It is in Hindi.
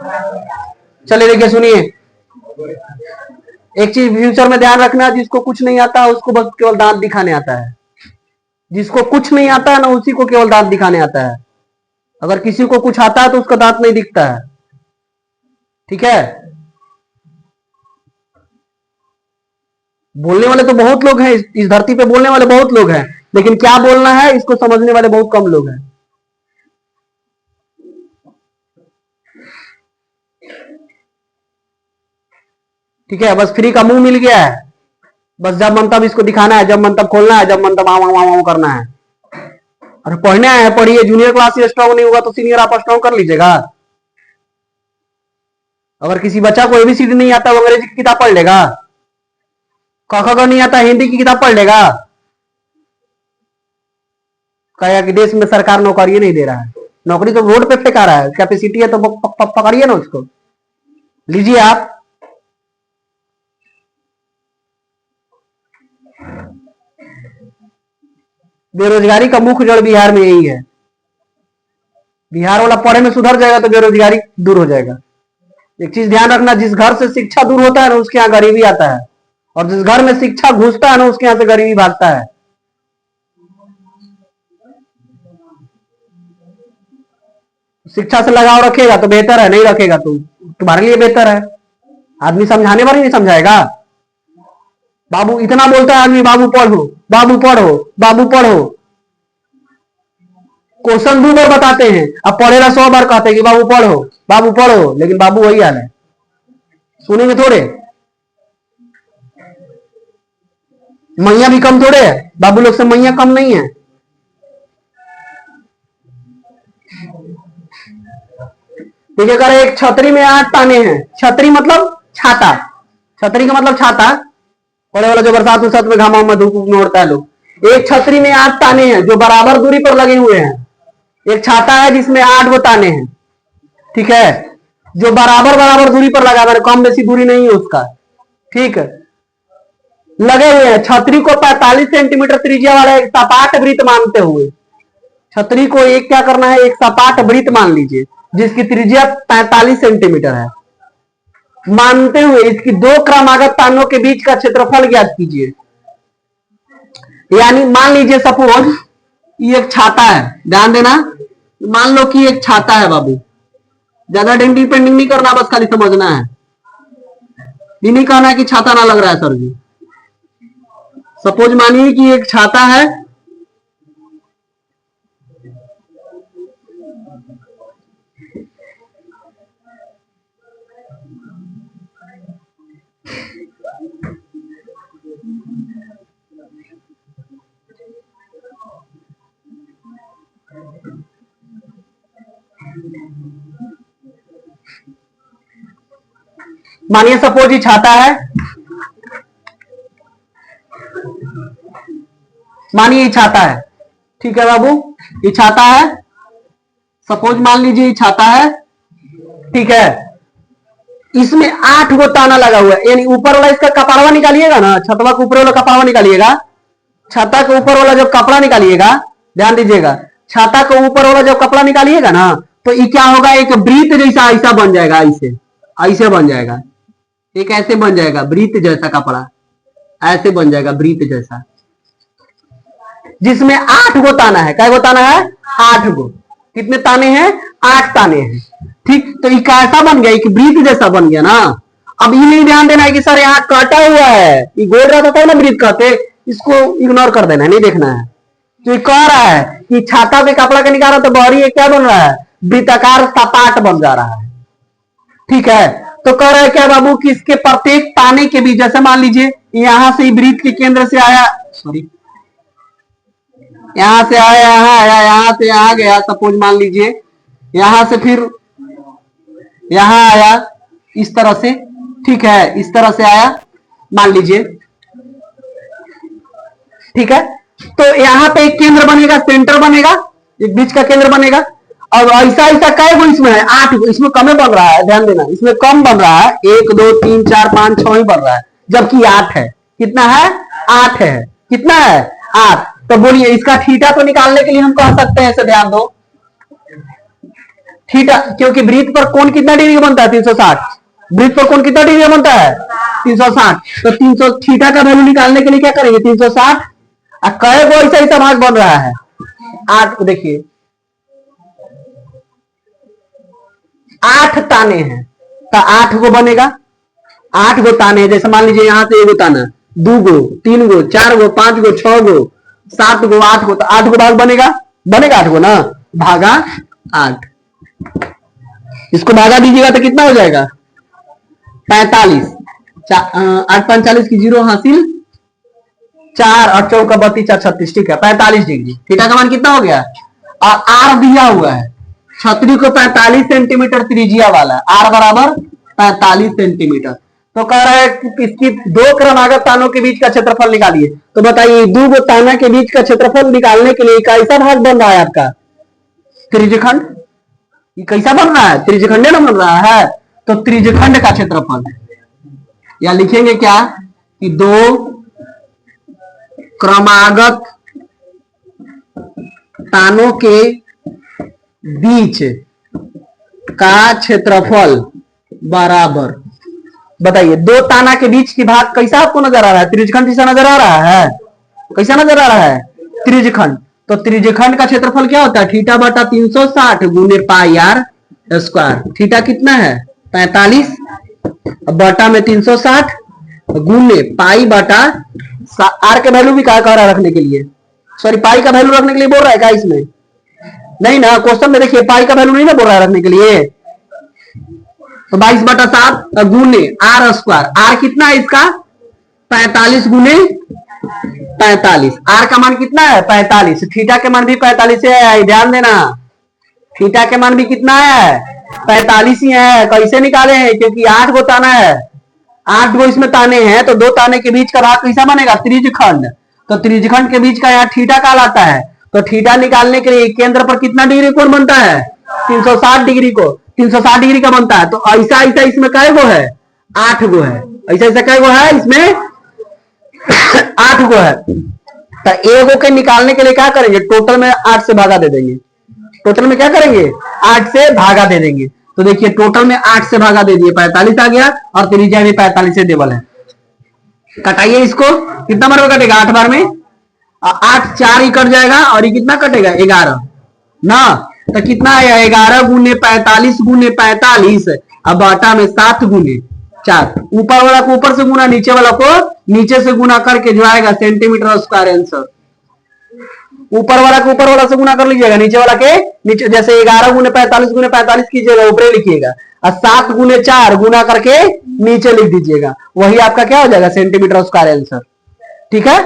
चलिए देखिए सुनिए, एक चीज फ्यूचर में ध्यान रखना, जिसको कुछ नहीं आता उसको बस केवल दांत दिखाने आता है। जिसको कुछ नहीं आता है ना, उसी को केवल दांत दिखाने आता है। अगर किसी को कुछ आता है तो उसका दांत नहीं दिखता है। ठीक है, बोलने वाले तो बहुत लोग हैं इस धरती पे, बोलने वाले बहुत लोग हैं, लेकिन क्या बोलना है इसको समझने वाले बहुत कम लोग हैं। ठीक है, बस फ्री का मुंह मिल गया है, बस जब मन तब इसको दिखाना है, जब मन तब खोलना है, जब मन तब आव करना है। अरे पढ़ने आए हैं पढ़िए, जूनियर क्लास से स्ट्रॉन्ग नहीं होगा तो सीनियर आप स्ट्रॉन्ग कर लीजिएगा। अगर किसी बच्चा को एबीसीडी नहीं आता वो अंग्रेजी की किताब पढ़ लेगा, क ख ग नहीं आता हिंदी की किताब पढ़ लेगा, कहेगा कि देश में सरकार नौकरी नहीं दे रहा है। नौकरी तो रोड पे फेंका रहा है, कैपेसिटी है तो पकड़िए ना उसको, लीजिए आप। बेरोजगारी का मुख्य जड़ बिहार में यही है। बिहार वाला पढ़े में सुधर जाएगा तो बेरोजगारी दूर हो जाएगा। एक चीज ध्यान रखना, जिस घर से शिक्षा दूर होता है ना उसके यहाँ गरीबी आता है, और जिस घर में शिक्षा घुसता है ना उसके यहाँ से गरीबी भागता है। शिक्षा से लगाव रखेगा तो बेहतर है, नहीं रखेगा तो तुम्हारे लिए बेहतर है। आदमी समझाने वाला नहीं समझाएगा। बाबू इतना बोलता है आदमी, बाबू पढ़ो बाबू पढ़ो बाबू पढ़ो, क्वेश्चन 2 बार बताते हैं, अब पढ़ेगा 100 बार कहते हैं कि बाबू पढ़ो, लेकिन बाबू वही हाल है, सुनेंगे थोड़े। मैया भी कम थोड़े है, बाबू लोग से मैया कम नहीं है। देखिए अगर एक छतरी में 8 ताने हैं, छतरी मतलब छाता, छतरी का मतलब छाता, पड़े वाला जो बरसात उसात में घामा में धूप में उड़ता है लोग। एक छतरी में 8 ताने हैं जो बराबर दूरी पर लगे हुए हैं। एक छाता है जिसमें 8 गो ताने हैं, ठीक है, जो बराबर बराबर दूरी पर लगा है, कम बेसी दूरी नहीं है उसका, ठीक है, लगे हुए हैं। छतरी को 45 सेंटीमीटर त्रिज्या वाला एक सपाट वृत्त मानते हुए, छतरी को एक क्या करना है, एक सपाट वृत्त मान लीजिए जिसकी त्रिज्या 45 सेंटीमीटर है, मानते हुए इसकी 2 क्रमागत तानों के बीच का क्षेत्रफल ज्ञात कीजिए। यानी मान लीजिए सपोज ये एक छाता है, ध्यान देना, मान लो कि एक छाता है बाबू, ज्यादा डेंटिंग पेंटिंग नहीं करना, बस खाली समझना है, ये नहीं कहना है कि छाता ना लग रहा है सर जी। सपोज मानिए कि एक छाता है, मानिए सपोज ये छाता है, मानिए ये छाता है, ठीक है बाबू, ये छाता है, सपोज मान लीजिए ये छाता है, ठीक है, इसमें 8 गो ताना लगा हुआ है, यानी ऊपर वाला इसका कपड़वा निकालिएगा ना, छतवा के ऊपर वाला कपड़वा निकालिएगा, छाता के ऊपर वाला जब कपड़ा निकालिएगा, ध्यान दीजिएगा, छाता के ऊपर वाला जब कपड़ा निकालिएगा ना तो ये क्या होगा, एक वृत्त जैसा ऐसा बन जाएगा, ऐसे ऐसे बन जाएगा, एक ऐसे बन जाएगा वृत्त जैसा कपड़ा, ऐसे बन जाएगा वृत्त जैसा, जिसमें 8 गो ताना है। क्या गो ताना है? 8 गो। कितने ताने हैं? 8 ताने हैं, ठीक। तो ये कैसा बन गया, एक वृत्त जैसा बन गया ना। अब ये नहीं ध्यान देना है कि सर यहाँ काटा हुआ है, ये गोल रहता था ना वृत्त कहते, इसको इग्नोर कर देना है, नहीं देखना है। तो ये कह रहा है कि छाता पे कपड़ा के निकाला तो बाहरी क्या बन रहा है, वृत्ताकार सपाट बन जा रहा है, ठीक है। तो कह रहा है क्या बाबू कि इसके प्रत्येक ताने के बीच, जैसे मान लीजिए यहां से वृत्त के केंद्र से आया, सॉरी यहां से आया, यहां आया, यहां से यहां गया, सपोज मान लीजिए यहां से फिर यहां आया, इस तरह से, ठीक है, इस तरह से आया मान लीजिए, ठीक है। तो यहां पे एक केंद्र बनेगा, सेंटर बनेगा, एक बीच का केंद्र बनेगा। अब ऐसा ऐसा कै गो इसमें है? 8 गो। इसमें कम बन रहा है, ध्यान देना, इसमें कम बन रहा है, 1 2 3 4 5 6 ही बन रहा है, जबकि 8 है। कितना है? 8 है। कितना है? 8। तो बोलिए इसका थीटा तो निकालने के लिए हम कह सकते हैं, इसे ध्यान दो, थीटा, क्योंकि वृत्त पर कोण कितना डिग्री का बनता है 360, वृत्त पर कोण कितना डिग्री का बनता है 360, तो 300 थीटा का वैल्यू निकालने के लिए क्या करेंगे 360, कई गो ऐसा ऐसा भाग बन रहा है 8, देखिए 8 ताने हैं तो 8 गो बनेगा, 8 गो ताने, जैसे मान लीजिए यहां से एगो ताना, 2 गो, 3 गो, 4 गो, 5 गो, 6 गो, 7 गो, 8 गो, तो 8 गो भाग बनेगा, बनेगा 8 गो ना, भागा 8, इसको भागा दीजिएगा तो कितना हो जाएगा 45, 8 45 की 0 हासिल, 4 और 4 का 32 36, ठीक है 45 डिग्री। थीटा का मान कितना हो गया, और आर दिया हुआ है छतरी को 45 सेंटीमीटर त्रिज्या वाला, आर बराबर 45 सेंटीमीटर। तो कह रहा है कि इसकी 2 क्रमागत तानों के बीच का क्षेत्रफल निकालिए। तो बताइए 2 गो ताना के बीच का क्षेत्रफल निकालने के लिए कैसा भाग बन रहा है आपका त्रिज्यखंड, ये कैसा बन रहा है त्रिज्यखंड ना बन रहा है, तो त्रिज्यखंड का क्षेत्रफल, या लिखेंगे क्या कि 2 क्रमागत तानों के बीच का क्षेत्रफल बराबर, बताइए 2 ताना के बीच की भाग कैसा आपको नजर आ रहा है, त्रिज्यखंड जैसा नजर आ रहा है, कैसा नजर आ रहा है त्रिज्यखंड। तो त्रिज्यखंड का क्षेत्रफल क्या होता है थीटा बटा 360 गुने पाई आर स्क्वायर, थीटा कितना है 45 बटा में 360 गुने पाई बटा, आर के वैल्यू भी क्या कह रहा है रखने के लिए, सॉरी पाई का वैल्यू रखने के लिए बोल रहा है क्या इसमें, नहीं ना, क्वेश्चन में देखिए पाई का वैल्यू नहीं ना बोल रहा है रखने के लिए, तो 22 बटा 7 गुने आर स्क्वायर, आर कितना है इसका 45 गुने 45, आर का मान कितना है 45, थीटा के मान भी 45 है, ध्यान देना थीटा के मान भी कितना है 45 ही है। कैसे निकाले हैं, क्योंकि 8 गो ताना है, 8 गो इसमें ताने हैं, तो 2 ताने के बीच का भाग कैसा बनेगा त्रिज्यखंड, तो त्रिज्यखंड के बीच का यहाँ थीटा कहलाता है। तो थीटा निकालने के लिए केंद्र पर कितना डिग्री कोण बनता है 360 डिग्री को 360 डिग्री का बनता है। तो ऐसा ऐसा इसमें कै गो है 8 गो है, ऐसा ऐसा कै गो है इसमें 8 गो है। तो एगो के निकालने के लिए क्या करेंगे, टोटल में 8 से भागा दे देंगे, टोटल में क्या करेंगे 8 से भागा दे देंगे। तो देखिए टोटल में 8 से भागा दे दिए 45 आ गया, और त्रिज्या भी 45 से देवल है। कटाइए इसको, कितना बार में कटेगा 8 बार में, 8 4 ही कट जाएगा, और ये कितना कटेगा 11 ना, तो कितना आया 11 गुने 45 गुने 45, अब बाटा में 7 गुने 4, ऊपर वाला को ऊपर से गुना नीचे वाला को नीचे से गुना करके जो आएगा सेंटीमीटर स्क्वायर आंसर, ऊपर वाला को ऊपर वाला से गुना कर लीजिएगा, नीचे वाला के नीचे, जैसे 11 गुने 45 कीजिएगा ऊपर लिखिएगा, और 7 गुने 4 गुना करके नीचे लिख दीजिएगा, वही आपका क्या हो जाएगा सेंटीमीटर स्क्वायर आंसर, ठीक है।